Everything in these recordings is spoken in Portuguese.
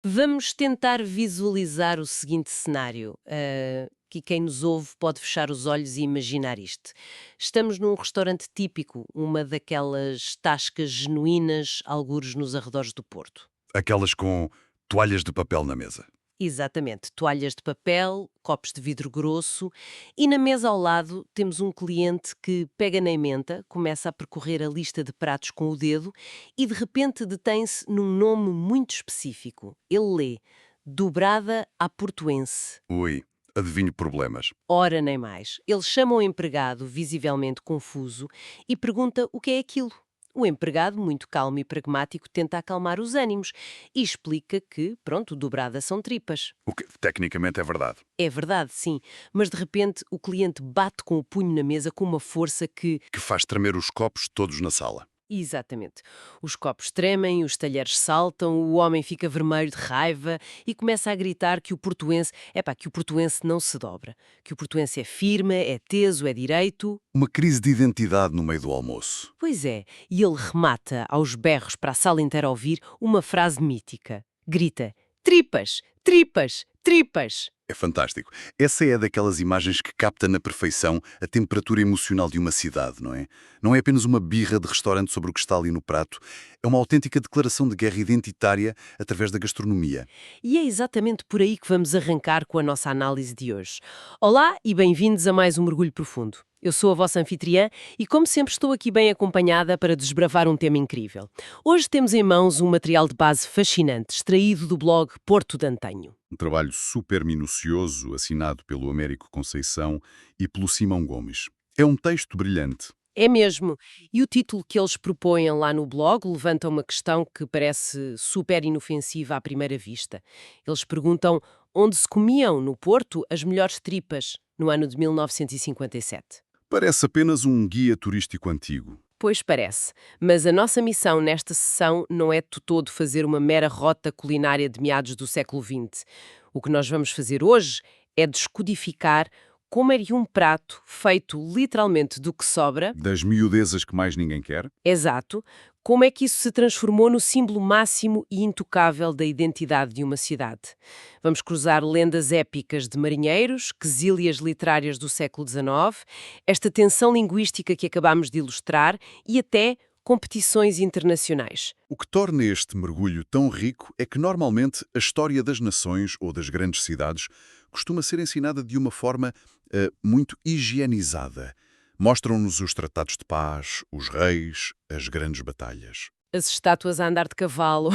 Vamos tentar visualizar o seguinte cenário. Que quem nos ouve pode fechar os olhos e imaginar isto. Estamos num restaurante típico, uma daquelas tascas genuínas, algures nos arredores do Porto. Aquelas com toalhas de papel na mesa. Exatamente, toalhas de papel, copos de vidro grosso e na mesa ao lado temos um cliente que pega na ementa, começa a percorrer a lista de pratos com o dedo e de repente detém-se num nome muito específico. Ele lê Dobrada à Portuense. Ui, adivinho problemas. Ora nem mais. Ele chama o empregado, visivelmente confuso, e pergunta o que é aquilo. O empregado, muito calmo e pragmático, tenta acalmar os ânimos e explica que, pronto, dobrada são tripas. O que tecnicamente é verdade. É verdade, sim, mas de repente o cliente bate com o punho na mesa com uma força que... Que faz tremer os copos todos na sala. Exatamente. Os copos tremem, os talheres saltam, o homem fica vermelho de raiva e começa a gritar que o portuense, que o portuense não se dobra, que o portuense é firme, é teso, é direito. Uma crise de identidade no meio do almoço. Pois é, e ele remata aos berros para a sala inteira ouvir uma frase mítica. Grita: tripas, tripas, tripas. É fantástico. Essa é daquelas imagens que capta na perfeição a temperatura emocional de uma cidade, não é? Não é apenas uma birra de restaurante sobre o que está ali no prato, é uma autêntica declaração de guerra identitária através da gastronomia. E é exatamente por aí que vamos arrancar com a nossa análise de hoje. Olá e bem-vindos a mais um Mergulho Profundo. Eu sou a vossa anfitriã e, como sempre, estou aqui bem acompanhada para desbravar um tema incrível. Hoje temos em mãos um material de base fascinante, extraído do blog Porto de Antanho. Um trabalho super minucioso, assinado pelo Américo Conceição e pelo Simão Gomes. É um texto brilhante. É mesmo. E o título que eles propõem lá no blog levanta uma questão que parece super inofensiva à primeira vista. Eles perguntam onde se comiam, no Porto, as melhores tripas, no ano de 1957. Parece apenas um guia turístico antigo. Pois parece, mas a nossa missão nesta sessão não é de todo fazer uma mera rota culinária de meados do século XX. O que nós vamos fazer hoje é descodificar como é que um prato feito literalmente do que sobra, Das miudezas que mais ninguém quer. exato, como é que isso se transformou no símbolo máximo e intocável da identidade de uma cidade. Vamos cruzar lendas épicas de marinheiros, quesílias literárias do século XIX, esta tensão linguística que acabamos de ilustrar e até competições internacionais. O que torna este mergulho tão rico é que, normalmente, a história das nações ou das grandes cidades costuma ser ensinada de uma forma muito higienizada. Mostram-nos os tratados de paz, os reis, as grandes batalhas. As estátuas a andar de cavalo.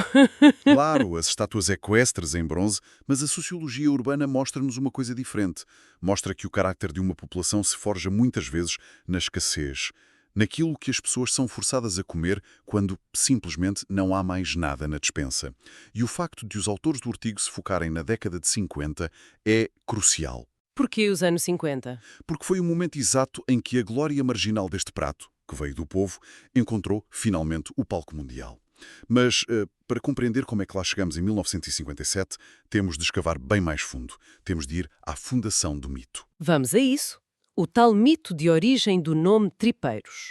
Claro, as estátuas equestres em bronze, mas a sociologia urbana mostra-nos uma coisa diferente. Mostra que o carácter de uma população se forja muitas vezes na escassez, naquilo que as pessoas são forçadas a comer quando simplesmente não há mais nada na despensa. E o facto de os autores do artigo se focarem na década de 50 é crucial, Porquê os anos 50? porque foi o momento exato em que a glória marginal deste prato, que veio do povo, encontrou finalmente o palco mundial. Mas, para compreender como é que lá chegamos em 1957, temos de escavar bem mais fundo. Temos de ir à fundação do mito. Vamos a isso. O tal mito de origem do nome tripeiros.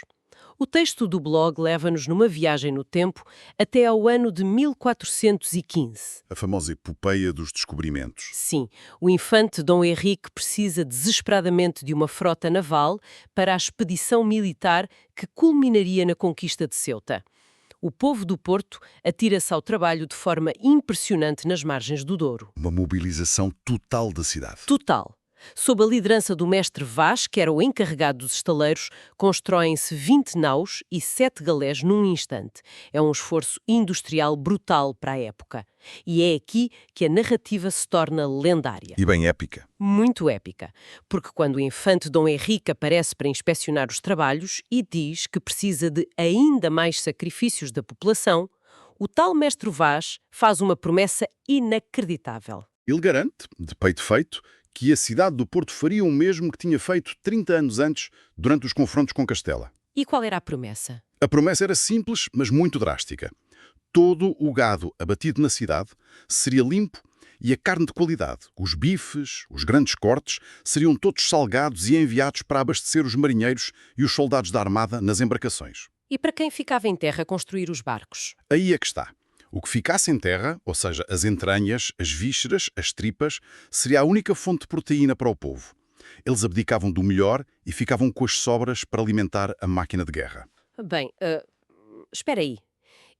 O texto do blog leva-nos numa viagem no tempo até ao ano de 1415. A famosa epopeia dos descobrimentos. Sim, o infante Dom Henrique precisa desesperadamente de uma frota naval para a expedição militar que culminaria na conquista de Ceuta. O povo do Porto atira-se ao trabalho de forma impressionante nas margens do Douro. Uma mobilização total da cidade. Total. Sob a liderança do mestre Vaz, que era o encarregado dos estaleiros, constroem-se 20 naus e 7 galés num instante. É um esforço industrial brutal para a época. E é aqui que a narrativa se torna lendária. E bem épica. Muito épica, porque quando o infante Dom Henrique aparece para inspecionar os trabalhos e diz que precisa de ainda mais sacrifícios da população, o tal mestre Vaz faz uma promessa inacreditável. Ele garante, de peito feito, que a cidade do Porto faria o mesmo que tinha feito 30 anos antes, durante os confrontos com Castela. E qual era a promessa? A promessa era simples, mas muito drástica. Todo o gado abatido na cidade seria limpo e a carne de qualidade, os bifes, os grandes cortes, seriam todos salgados e enviados para abastecer os marinheiros e os soldados da armada nas embarcações. E para quem ficava em terra construir os barcos? Aí é que está. O que ficasse em terra, ou seja, as entranhas, as vísceras, as tripas, seria a única fonte de proteína para o povo. Eles abdicavam do melhor e ficavam com as sobras para alimentar a máquina de guerra. Bem, espera aí.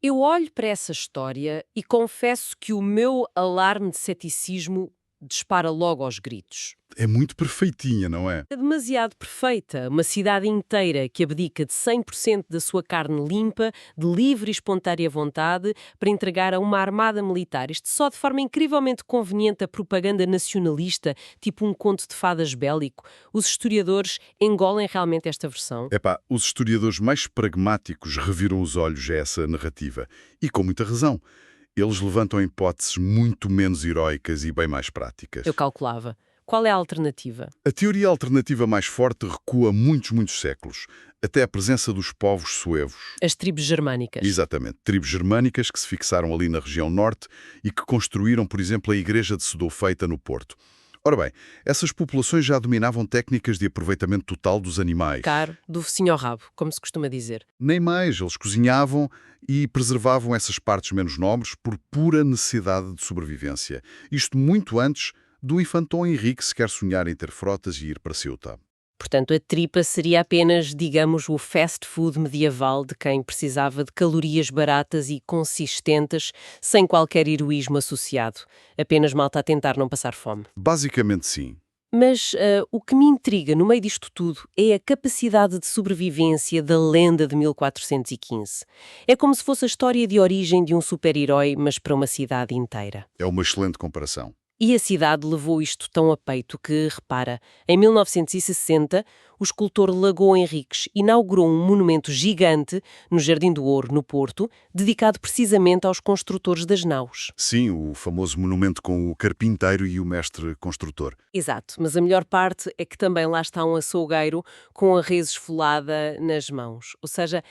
Eu olho para essa história e confesso que o meu alarme de ceticismo dispara logo aos gritos. É muito perfeitinha, não é? É demasiado perfeita. Uma cidade inteira que abdica de 100% da sua carne limpa, de livre e espontânea vontade, para entregar a uma armada militar. Isto só de forma incrivelmente conveniente a propaganda nacionalista, tipo um conto de fadas bélico. Os historiadores engolem realmente esta versão. Epá, os historiadores mais pragmáticos reviram os olhos a essa narrativa. E com muita razão. Eles levantam hipóteses muito menos heroicas e bem mais práticas. Eu calculava. Qual é a alternativa? A teoria alternativa mais forte recua muitos séculos, até a presença dos povos suevos. As tribos germânicas. Exatamente, tribos germânicas que se fixaram ali na região norte e que construíram, por exemplo, a igreja de Sedofeita no Porto. Ora bem, essas populações já dominavam técnicas de aproveitamento total dos animais. Caro, do focinho ao rabo, como se costuma dizer. Nem mais, eles cozinhavam e preservavam essas partes menos nobres por pura necessidade de sobrevivência. Isto muito antes do infante Dom Henrique sequer sonhar em ter frotas e ir para Ceuta. Portanto, a tripa seria apenas, digamos, o fast food medieval de quem precisava de calorias baratas e consistentes, sem qualquer heroísmo associado. Apenas malta a tentar não passar fome. Basicamente sim. Mas o que me intriga no meio disto tudo é a capacidade de sobrevivência da lenda de 1415. É como se fosse a história de origem de um super-herói, mas para uma cidade inteira. É uma excelente comparação. E a cidade levou isto tão a peito que, repara, em 1960, o escultor Lagoa Henriques inaugurou um monumento gigante no Jardim do Ouro, no Porto, dedicado precisamente aos construtores das naus. Sim, o famoso monumento com o carpinteiro e o mestre construtor. Exato, mas a melhor parte é que também lá está um açougueiro com a rede esfolada nas mãos. Ou seja,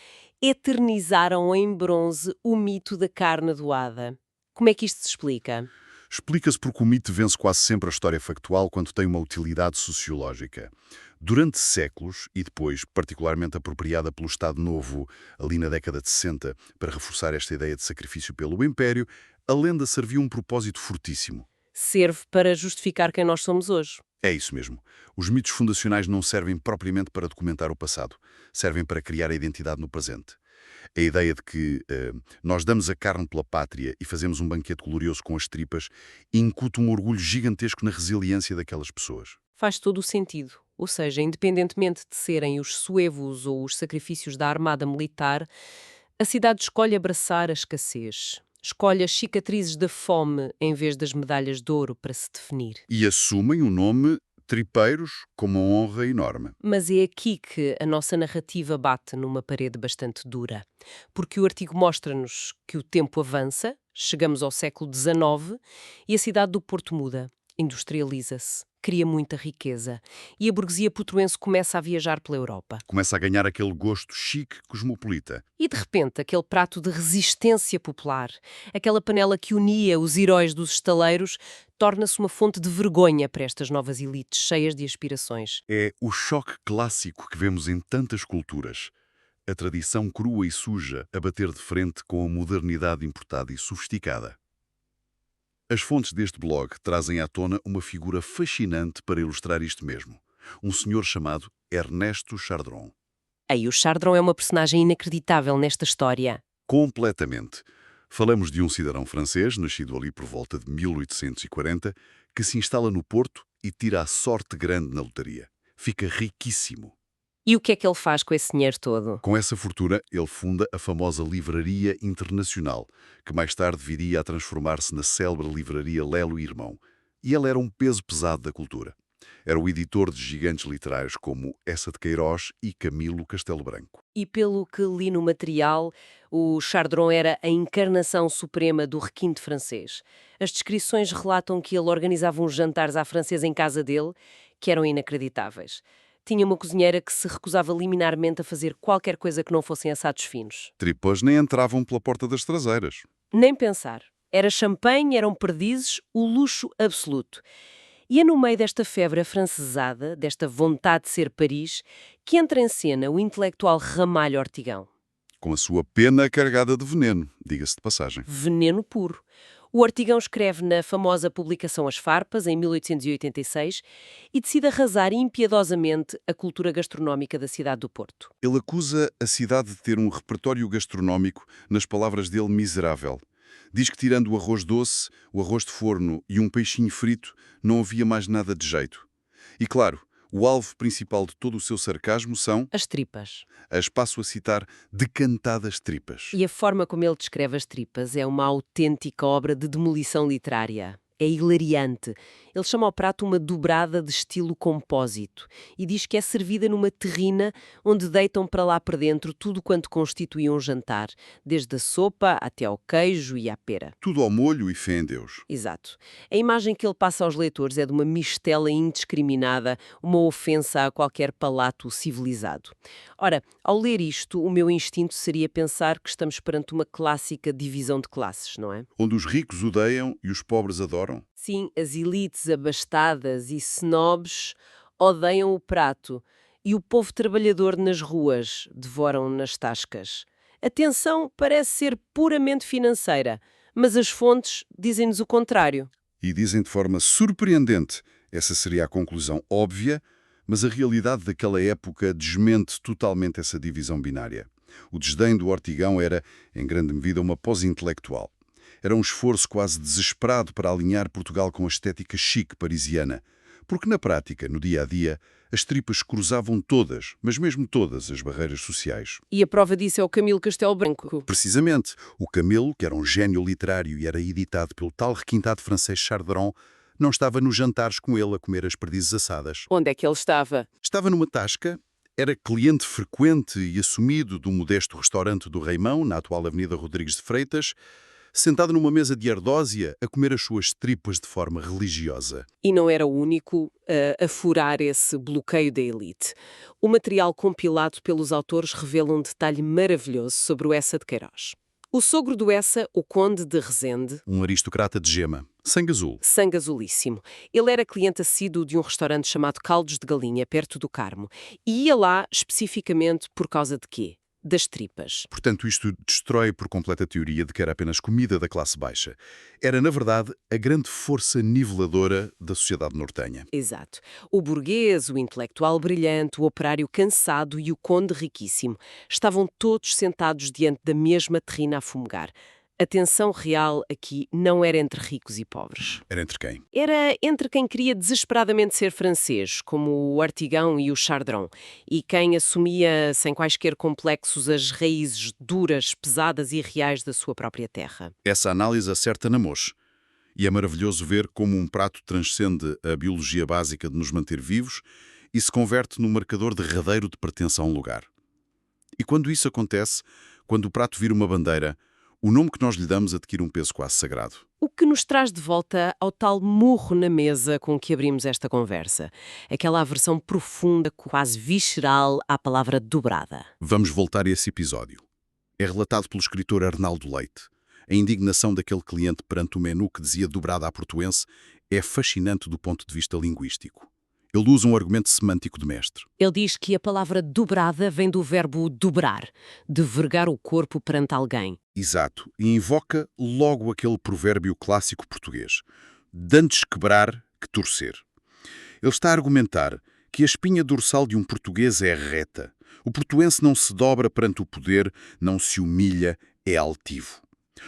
eternizaram em bronze o mito da carne doada. Como é que isto se explica? Explica-se porque o mito vence quase sempre a história factual quando tem uma utilidade sociológica. Durante séculos, e depois particularmente apropriada pelo Estado Novo ali na década de 60 para reforçar esta ideia de sacrifício pelo Império, a lenda serviu um propósito fortíssimo. Serve para justificar quem nós somos hoje. É isso mesmo. Os mitos fundacionais não servem propriamente para documentar o passado, servem para criar a identidade no presente. A ideia de que nós damos a carne pela pátria e fazemos um banquete glorioso com as tripas incuta um orgulho gigantesco na resiliência daquelas pessoas. Faz todo o sentido. Ou seja, independentemente de serem os suevos ou os sacrifícios da armada militar, a cidade escolhe abraçar a escassez. Escolhe as cicatrizes da fome em vez das medalhas de ouro para se definir. E assumem o nome tripeiros como uma honra enorme. Mas é aqui que a nossa narrativa bate numa parede bastante dura. Porque o artigo mostra-nos que o tempo avança, chegamos ao século XIX e a cidade do Porto muda, industrializa-se, cria muita riqueza e a burguesia portuense começa a viajar pela Europa. Começa a ganhar aquele gosto chique cosmopolita. E de repente, aquele prato de resistência popular, aquela panela que unia os heróis dos estaleiros, torna-se uma fonte de vergonha para estas novas elites cheias de aspirações. É o choque clássico que vemos em tantas culturas. A tradição crua e suja a bater de frente com a modernidade importada e sofisticada. As fontes deste blog trazem à tona uma figura fascinante para ilustrar isto mesmo. Um senhor chamado Ernesto Chardron. Aí o Chardron é uma personagem inacreditável nesta história. Completamente. Falamos de um cidadão francês, nascido ali por volta de 1840, que se instala no Porto e tira a sorte grande na lotaria. Fica riquíssimo. E o que é que ele faz com esse dinheiro todo? Com essa fortuna, ele funda a famosa Livraria Internacional, que mais tarde viria a transformar-se na célebre livraria Lelo e Irmão. E ele era um peso pesado da cultura. Era o editor de gigantes literários como Essa de Queiroz e Camilo Castelo Branco. E pelo que li no material, o Chardron era a encarnação suprema do requinte francês. As descrições relatam que ele organizava uns jantares à francesa em casa dele, que eram inacreditáveis. Tinha uma cozinheira que se recusava liminarmente a fazer qualquer coisa que não fossem assados finos. Tripas nem entravam pela porta das traseiras. Nem pensar. Era champanhe, eram perdizes, o luxo absoluto. E é no meio desta febre afrancesada, desta vontade de ser Paris, que entra em cena o intelectual Ramalho Ortigão. com a sua pena carregada de veneno, diga-se de passagem. Veneno puro. O Ortigão escreve na famosa publicação As Farpas, em 1886, e decide arrasar impiedosamente a cultura gastronómica da cidade do Porto. Ele acusa a cidade de ter um repertório gastronómico, nas palavras dele, miserável. Diz que, tirando o arroz doce, o arroz de forno e um peixinho frito, não havia mais nada de jeito. E claro, o alvo principal de todo o seu sarcasmo são, As tripas. as passo a citar, decantadas tripas. E a forma como ele descreve as tripas é uma autêntica obra de demolição literária. É hilariante. Ele chama ao prato uma dobrada de estilo compósito e diz que é servida numa terrina onde deitam para lá para dentro tudo quanto constitui um jantar, desde a sopa até ao queijo e à pera. Tudo ao molho e fé em Deus. Exato. A imagem que ele passa aos leitores é de uma mistela indiscriminada, uma ofensa a qualquer palato civilizado. Ora, ao ler isto, o meu instinto seria pensar que estamos perante uma clássica divisão de classes, não é? Onde os ricos odeiam e os pobres adoram. Sim, as elites abastadas e snobs odeiam o prato e o povo trabalhador nas ruas devoram nas tascas. A tensão parece ser puramente financeira, mas as fontes dizem-nos o contrário. E dizem de forma surpreendente, essa seria a conclusão óbvia, mas a realidade daquela época desmente totalmente essa divisão binária. O desdém do Ortigão era, em grande medida, uma pose intelectual. Era um esforço quase desesperado para alinhar Portugal com a estética chique parisiana, porque na prática, no dia-a-dia, as tripas cruzavam todas, mas mesmo todas, as barreiras sociais. E a prova disso é o Camilo Castelo Branco. Precisamente, o Camilo, que era um gênio literário e era editado pelo tal requintado francês Chardron, não estava nos jantares com ele a comer as perdizes assadas. Onde é que ele estava? Estava numa tasca, era cliente frequente e assumido do modesto restaurante do Reimão, na atual Avenida Rodrigues de Freitas, sentado numa mesa de ardósia a comer as suas tripas de forma religiosa. E não era o único a furar esse bloqueio da elite. O material compilado pelos autores revela um detalhe maravilhoso sobre o Essa de Queiroz. O sogro do Essa, o conde de Rezende, Um aristocrata de gema, sangue azul. sangue azulíssimo. Ele era cliente assíduo de um restaurante chamado Caldos de Galinha, perto do Carmo. E ia lá especificamente por causa de quê? Das tripas. Portanto, isto destrói por completo a teoria de que era apenas comida da classe baixa. Era, na verdade, a grande força niveladora da sociedade nortenha. Exato. O burguês, o intelectual brilhante, o operário cansado e o conde riquíssimo estavam todos sentados diante da mesma terrina a fumegar. A tensão real aqui não era entre ricos e pobres. Era entre quem? Era entre quem queria desesperadamente ser francês, como o Artigão e o Chardron, e quem assumia, sem quaisquer complexos, as raízes duras, pesadas e reais da sua própria terra. Essa análise acerta na mousse. E é maravilhoso ver como um prato transcende a biologia básica de nos manter vivos e se converte num marcador derradeiro de pertença a um lugar. E quando isso acontece, quando o prato vira uma bandeira, o nome que nós lhe damos adquire um peso quase sagrado. O que nos traz de volta ao tal murro na mesa com que abrimos esta conversa. Aquela aversão profunda, quase visceral, à palavra dobrada. Vamos voltar a esse episódio. É relatado pelo escritor Arnaldo Leite. A indignação daquele cliente perante o menu que dizia dobrada à portuense é fascinante do ponto de vista linguístico. Ele usa um argumento semântico de mestre. Ele diz que a palavra dobrada vem do verbo dobrar, de vergar o corpo perante alguém. Exato, e invoca logo aquele provérbio clássico português: dantes quebrar que torcer. Ele está a argumentar que a espinha dorsal de um português é reta. O portuense não se dobra perante o poder, não se humilha, é altivo.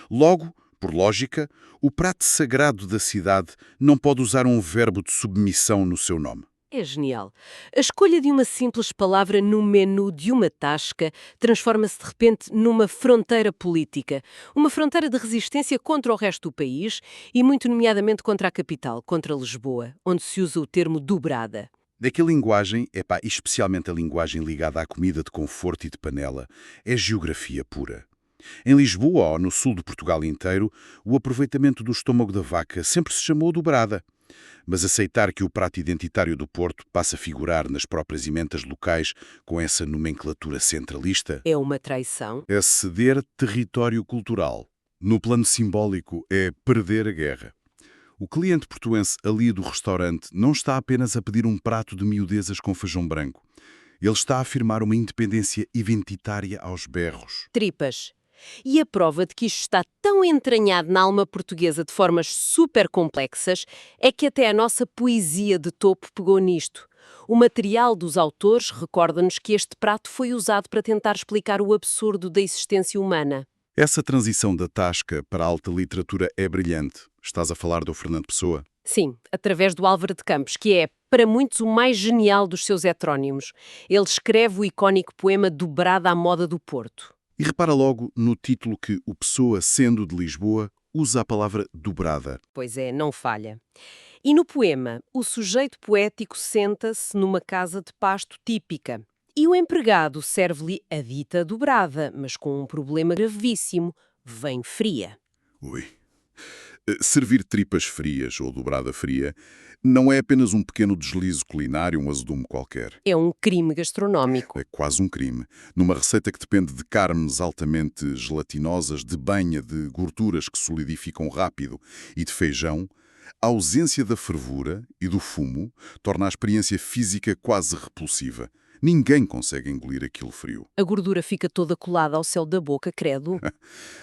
Logo, por lógica, o prato sagrado da cidade não pode usar um verbo de submissão no seu nome. É genial. A escolha de uma simples palavra no menu de uma tasca transforma-se de repente numa fronteira política. Uma fronteira de resistência contra o resto do país e muito nomeadamente contra a capital, contra Lisboa, onde se usa o termo dobrada. Daquela linguagem, especialmente a linguagem ligada à comida de conforto e de panela, é geografia pura. Em Lisboa ou no sul de Portugal inteiro, o aproveitamento do estômago da vaca sempre se chamou dobrada. Mas aceitar que o prato identitário do Porto passa a figurar nas próprias emendas locais com essa nomenclatura centralista É uma traição. é ceder território cultural. No plano simbólico, é perder a guerra. O cliente portuense ali do restaurante não está apenas a pedir um prato de miudezas com feijão branco. Ele está a afirmar uma independência identitária aos berros. Tripas. E a prova de que isto está tão entranhado na alma portuguesa de formas super complexas é que até a nossa poesia de topo pegou nisto. O material dos autores recorda-nos que este prato foi usado para tentar explicar o absurdo da existência humana. Essa transição da tasca para a alta literatura é brilhante. Estás a falar do Fernando Pessoa? Sim, através do Álvaro de Campos, que é, para muitos, o mais genial dos seus heterónimos. Ele escreve o icónico poema Dobrada à Moda do Porto. E repara logo no título que o Pessoa, sendo de Lisboa, usa a palavra dobrada. Pois é, não falha. E no poema, o sujeito poético senta-se numa casa de pasto típica. E o empregado serve-lhe a dita dobrada, mas com um problema gravíssimo: vem fria. Ui. Servir tripas frias ou dobrada fria não é apenas um pequeno deslize culinário, um azedume qualquer. É um crime gastronómico. É quase um crime. Numa receita que depende de carnes altamente gelatinosas, de banha, de gorduras que solidificam rápido e de feijão, a ausência da fervura e do fumo torna a experiência física quase repulsiva. Ninguém consegue engolir aquilo frio. A gordura fica toda colada ao céu da boca, credo.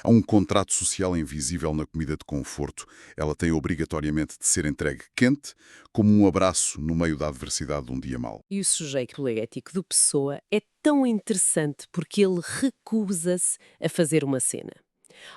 Há um contrato social invisível na comida de conforto. Ela tem obrigatoriamente de ser entregue quente, como um abraço no meio da adversidade de um dia mau. E o sujeito poético do Pessoa é tão interessante porque ele recusa-se a fazer uma cena.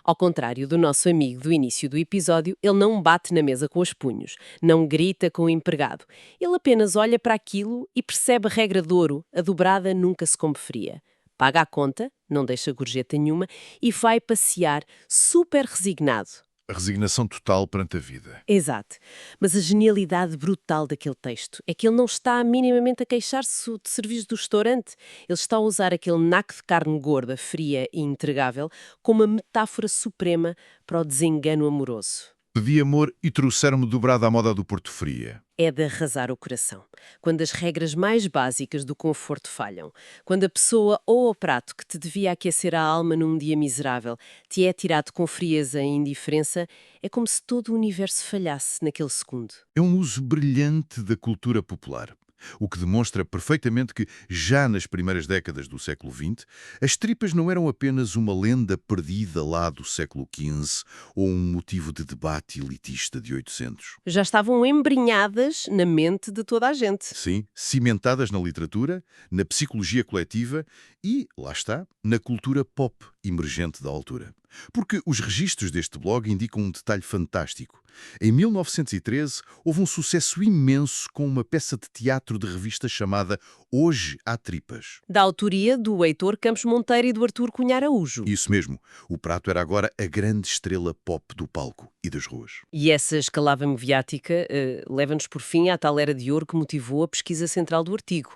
Ao contrário do nosso amigo do início do episódio, ele não bate na mesa com os punhos, não grita com o empregado. Ele apenas olha para aquilo e percebe a regra de ouro: a dobrada nunca se come fria. Paga a conta, não deixa gorjeta nenhuma e vai passear super resignado. A resignação total perante a vida. Exato. Mas a genialidade brutal daquele texto é que ele não está minimamente a queixar-se de serviços do restaurante. Ele está a usar aquele naco de carne gorda, fria e intragável como uma metáfora suprema para o desengano amoroso. Pedi amor e trouxeram-me dobrada à moda do Porto Fria. É de arrasar o coração. Quando as regras mais básicas do conforto falham, quando a pessoa ou o prato que te devia aquecer a alma num dia miserável te é tirado com frieza e indiferença, é como se todo o universo falhasse naquele segundo. É um uso brilhante da cultura popular, o que demonstra perfeitamente que, já nas primeiras décadas do século XX, as tripas não eram apenas uma lenda perdida lá do século XV ou um motivo de debate elitista de 800. Já estavam embrenhadas na mente de toda a gente. Sim, cimentadas na literatura, na psicologia coletiva e, lá está, na cultura pop emergente da altura. Porque os registros deste blog indicam um detalhe fantástico. Em 1913, houve um sucesso imenso com uma peça de teatro de revista chamada Hoje há Tripas. Da autoria do Heitor Campos Monteiro e do Artur Cunha Araújo. Isso mesmo, o prato era agora a grande estrela pop do palco e das ruas. E essa escalada mediática leva-nos por fim à tal era de ouro que motivou a pesquisa central do artigo.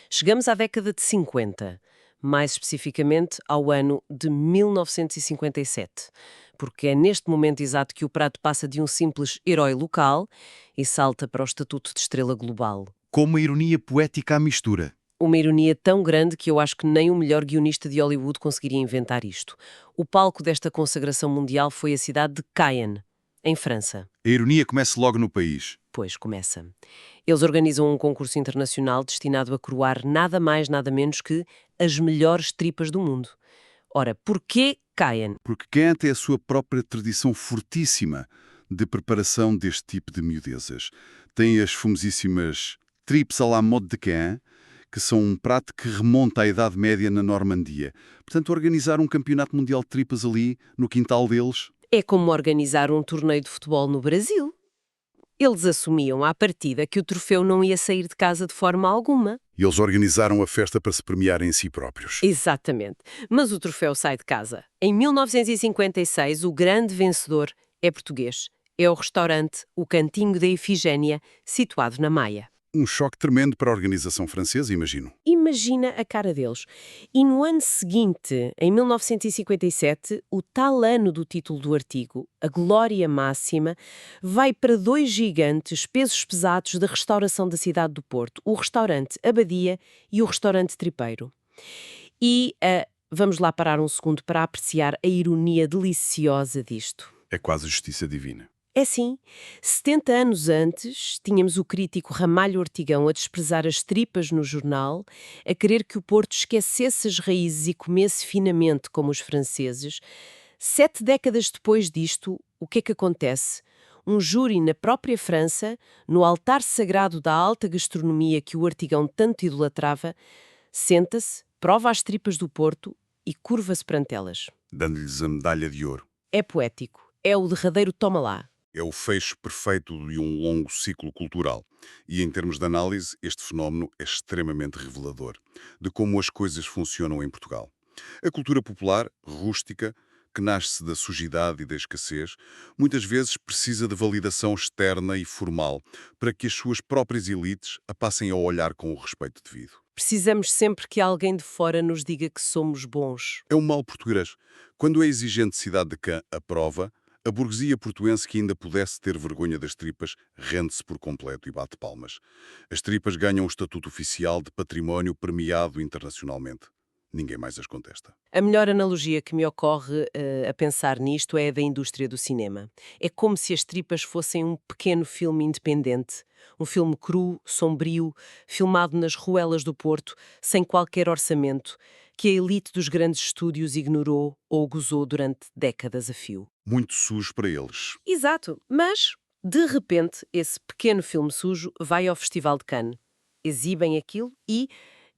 Chegamos à década de 50, mais especificamente ao ano de 1957, porque é neste momento exato que o prato passa de um simples herói local e salta para o estatuto de estrela global. Com uma ironia poética à mistura. Uma ironia tão grande que eu acho que nem o melhor guionista de Hollywood conseguiria inventar isto. O palco desta consagração mundial foi a cidade de Caen, em França. A ironia começa logo no país. Pois, começa. Eles organizam um concurso internacional destinado a coroar nada mais, nada menos que as melhores tripas do mundo. Ora, porquê Caen? Porque Caen tem a sua própria tradição fortíssima de preparação deste tipo de miudezas. Tem as famosíssimas tripes à la mode de Caen, que são um prato que remonta à Idade Média na Normandia. Portanto, organizar um campeonato mundial de tripas ali, no quintal deles... É como organizar um torneio de futebol no Brasil. Eles assumiam à partida que o troféu não ia sair de casa de forma alguma. E eles organizaram a festa para se premiarem em si próprios. Exatamente. Mas o troféu sai de casa. Em 1956, o grande vencedor é português. É o restaurante O Cantinho da Ifigénia, situado na Maia. Um choque tremendo para a organização francesa, imagino. Imagina a cara deles. E no ano seguinte, em 1957, o tal ano do título do artigo, a glória máxima, vai para dois gigantes pesos pesados da restauração da cidade do Porto, o restaurante Abadia e o restaurante Tripeiro. E vamos lá parar um segundo para apreciar a ironia deliciosa disto. É quase justiça divina. É sim, 70 anos antes, tínhamos o crítico Ramalho Ortigão a desprezar as tripas no jornal, a querer que o Porto esquecesse as raízes e comesse finamente como os franceses. 7 décadas depois disto, o que é que acontece? Um júri na própria França, no altar sagrado da alta gastronomia que o Ortigão tanto idolatrava, senta-se, prova as tripas do Porto e curva-se perante elas. Dando-lhes a medalha de ouro. É poético, é o derradeiro toma lá. É o fecho perfeito de um longo ciclo cultural. E em termos de análise, este fenómeno é extremamente revelador de como as coisas funcionam em Portugal. A cultura popular, rústica, que nasce da sujidade e da escassez, muitas vezes precisa de validação externa e formal para que as suas próprias elites a passem a olhar com o respeito devido. Precisamos sempre que alguém de fora nos diga que somos bons. É um mal português. Quando a exigente cidade de Caen aprova, a burguesia portuense que ainda pudesse ter vergonha das tripas rende-se por completo e bate palmas. As tripas ganham o estatuto oficial de património premiado internacionalmente. Ninguém mais as contesta. A melhor analogia que me ocorre a pensar nisto é a da indústria do cinema. É como se as tripas fossem um pequeno filme independente. Um filme cru, sombrio, filmado nas ruelas do Porto, sem qualquer orçamento, que a elite dos grandes estúdios ignorou ou gozou durante décadas a fio. Muito sujo para eles. Exato, mas, de repente, esse pequeno filme sujo vai ao Festival de Cannes. Exibem aquilo e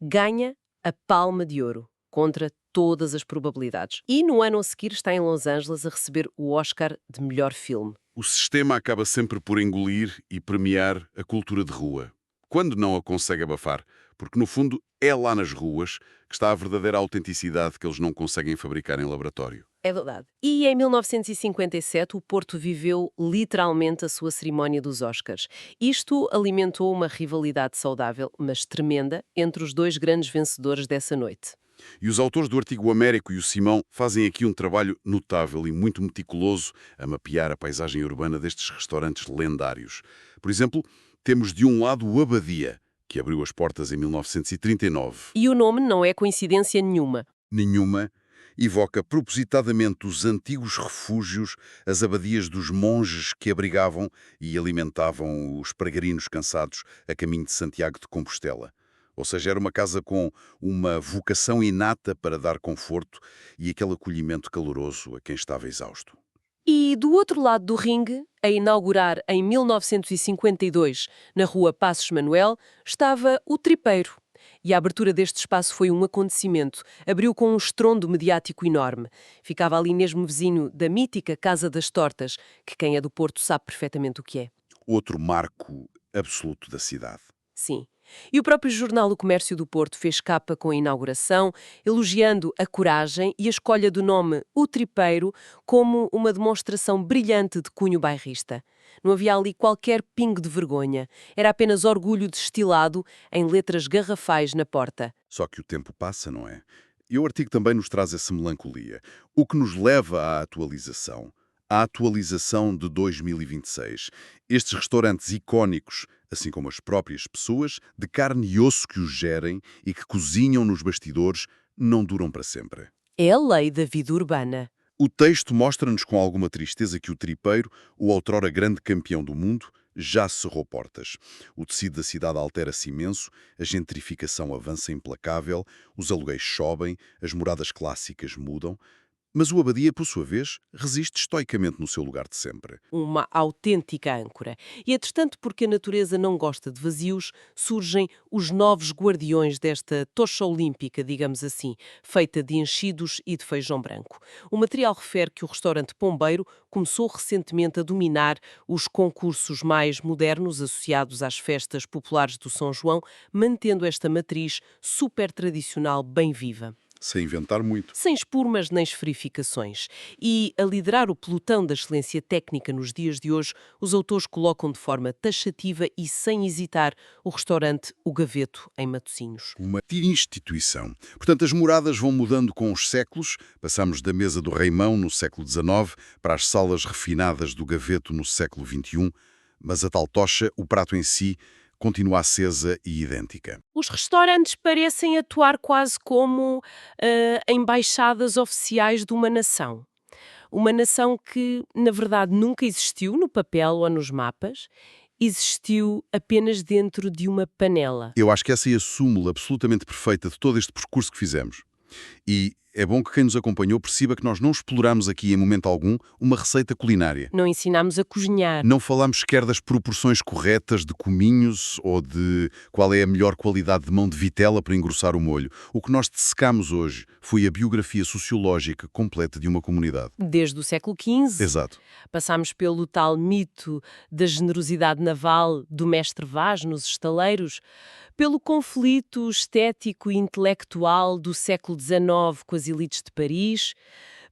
ganha a Palma de Ouro, contra todas as probabilidades. E no ano a seguir está em Los Angeles a receber o Oscar de melhor filme. O sistema acaba sempre por engolir e premiar a cultura de rua, quando não a consegue abafar, porque no fundo é lá nas ruas que está a verdadeira autenticidade que eles não conseguem fabricar em laboratório. É verdade. E em 1957 o Porto viveu literalmente a sua cerimónia dos Oscars. Isto alimentou uma rivalidade saudável, mas tremenda, entre os dois grandes vencedores dessa noite. E os autores do artigo Américo e o Simão fazem aqui um trabalho notável e muito meticuloso a mapear a paisagem urbana destes restaurantes lendários. Por exemplo, temos de um lado o Abadia, que abriu as portas em 1939. E o nome não é coincidência nenhuma. Nenhuma evoca propositadamente os antigos refúgios, as abadias dos monges que abrigavam e alimentavam os peregrinos cansados a caminho de Santiago de Compostela. Ou seja, era uma casa com uma vocação inata para dar conforto e aquele acolhimento caloroso a quem estava exausto. E do outro lado do ringue, a inaugurar em 1952, na rua Passos Manuel, estava o Tripeiro. E a abertura deste espaço foi um acontecimento. Abriu com um estrondo mediático enorme. Ficava ali mesmo vizinho da mítica Casa das Tortas, que quem é do Porto sabe perfeitamente o que é. Outro marco absoluto da cidade. Sim. E o próprio jornal O Comércio do Porto fez capa com a inauguração, elogiando a coragem e a escolha do nome O Tripeiro como uma demonstração brilhante de cunho bairrista. Não havia ali qualquer pingo de vergonha. Era apenas orgulho destilado em letras garrafais na porta. Só que o tempo passa, não é? E o artigo também nos traz essa melancolia, o que nos leva à atualização. A atualização de 2026. Estes restaurantes icónicos, assim como as próprias pessoas, de carne e osso que os gerem e que cozinham nos bastidores, não duram para sempre. É a lei da vida urbana. O texto mostra-nos com alguma tristeza que o Tripeiro, o outrora grande campeão do mundo, já cerrou portas. O tecido da cidade altera-se imenso, a gentrificação avança implacável, os aluguéis sobem, as moradas clássicas mudam. Mas o Abadia, por sua vez, resiste estoicamente no seu lugar de sempre. Uma autêntica âncora. E entretanto, porque a natureza não gosta de vazios, surgem os novos guardiões desta tocha olímpica, digamos assim, feita de enchidos e de feijão branco. O material refere que o restaurante Pombeiro começou recentemente a dominar os concursos mais modernos associados às festas populares do São João, mantendo esta matriz super tradicional bem viva. Sem inventar muito. Sem espurmas nem esferificações. E, a liderar o pelotão da excelência técnica nos dias de hoje, os autores colocam de forma taxativa e sem hesitar o restaurante O Gaveto, em Matosinhos. Uma instituição. Portanto, as moradas vão mudando com os séculos. Passamos da mesa do Reimão, no século XIX, para as salas refinadas do Gaveto, no século XXI. Mas a tal tocha, o prato em si, continua acesa e idêntica. Os restaurantes parecem atuar quase como embaixadas oficiais de uma nação. Uma nação que, na verdade, nunca existiu no papel ou nos mapas, existiu apenas dentro de uma panela. Eu acho que essa é a súmula absolutamente perfeita de todo este percurso que fizemos. E é bom que quem nos acompanhou perceba que nós não exploramos aqui, em momento algum, uma receita culinária. Não ensinámos a cozinhar. Não falámos sequer das proporções corretas de cominhos ou de qual é a melhor qualidade de mão de vitela para engrossar o molho. O que nós dissecámos hoje foi a biografia sociológica completa de uma comunidade. Desde o século XV, Exato. passámos pelo tal mito da generosidade naval do mestre Vaz nos estaleiros, pelo conflito estético e intelectual do século XIX com as elites de Paris,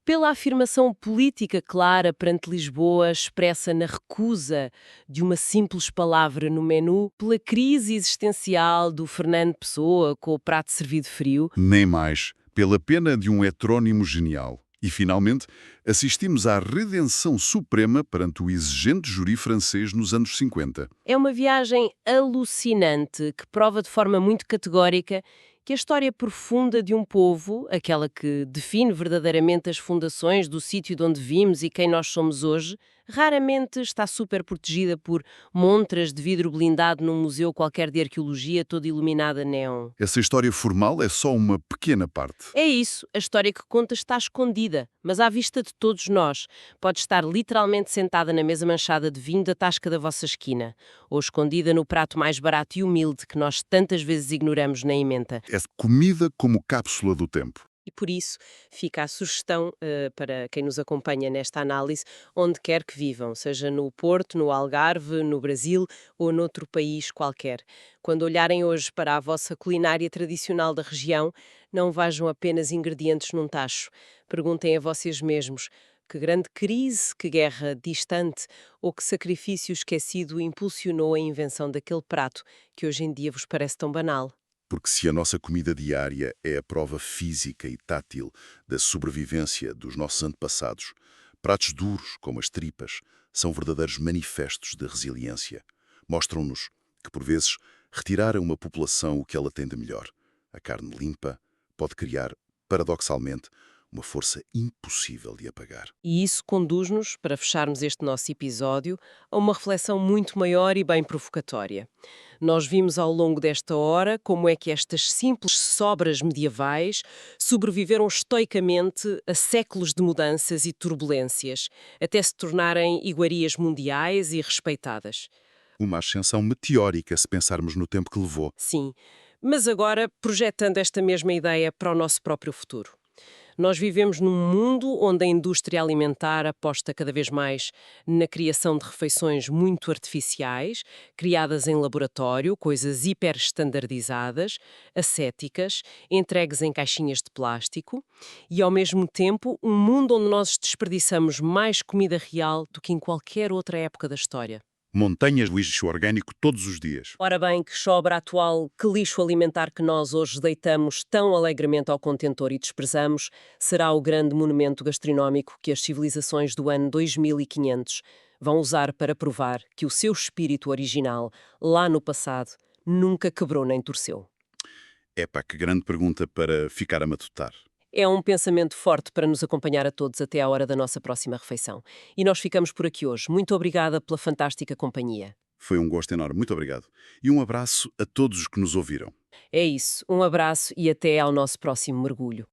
pela afirmação política clara perante Lisboa expressa na recusa de uma simples palavra no menu, pela crise existencial do Fernando Pessoa com o prato servido frio. Nem mais. Pela pena de um heterónimo genial. E, finalmente, assistimos à redenção suprema perante o exigente júri francês nos anos 50. É uma viagem alucinante que prova de forma muito categórica que a história profunda de um povo, aquela que define verdadeiramente as fundações do sítio de onde vimos e quem nós somos hoje, raramente está super protegida por montras de vidro blindado num museu qualquer de arqueologia toda iluminada a neon. Essa história formal é só uma pequena parte. É isso, a história que conta está escondida, mas à vista de todos nós. Pode estar literalmente sentada na mesa manchada de vinho da tasca da vossa esquina, ou escondida no prato mais barato e humilde que nós tantas vezes ignoramos na ementa. É comida como cápsula do tempo. E por isso fica a sugestão para quem nos acompanha nesta análise, onde quer que vivam, seja no Porto, no Algarve, no Brasil ou noutro país qualquer. Quando olharem hoje para a vossa culinária tradicional da região, não vejam apenas ingredientes num tacho. Perguntem a vocês mesmos que grande crise, que guerra distante ou que sacrifício esquecido impulsionou a invenção daquele prato que hoje em dia vos parece tão banal. Porque se a nossa comida diária é a prova física e tátil da sobrevivência dos nossos antepassados, pratos duros, como as tripas, são verdadeiros manifestos de resiliência. Mostram-nos que, por vezes, retirar a uma população o que ela tem de melhor, a carne limpa, pode criar, paradoxalmente, uma força impossível de apagar. E isso conduz-nos, para fecharmos este nosso episódio, a uma reflexão muito maior e bem provocatória. Nós vimos ao longo desta hora como é que estas simples sobras medievais sobreviveram estoicamente a séculos de mudanças e turbulências, até se tornarem iguarias mundiais e respeitadas. Uma ascensão meteórica, se pensarmos no tempo que levou. Sim, mas agora projetando esta mesma ideia para o nosso próprio futuro. Nós vivemos num mundo onde a indústria alimentar aposta cada vez mais na criação de refeições muito artificiais, criadas em laboratório, coisas hiper estandardizadas, ascéticas, entregues em caixinhas de plástico, e ao mesmo tempo um mundo onde nós desperdiçamos mais comida real do que em qualquer outra época da história. Montanhas de lixo orgânico todos os dias. Ora bem, que sobra atual, que lixo alimentar que nós hoje deitamos tão alegremente ao contentor e desprezamos, será o grande monumento gastronómico que as civilizações do ano 2500 vão usar para provar que o seu espírito original, lá no passado, nunca quebrou nem torceu. Epá, que grande pergunta para ficar a matutar. É um pensamento forte para nos acompanhar a todos até à hora da nossa próxima refeição. E nós ficamos por aqui hoje. Muito obrigada pela fantástica companhia. Foi um gosto enorme, muito obrigado. E um abraço a todos os que nos ouviram. É isso, um abraço e até ao nosso próximo mergulho.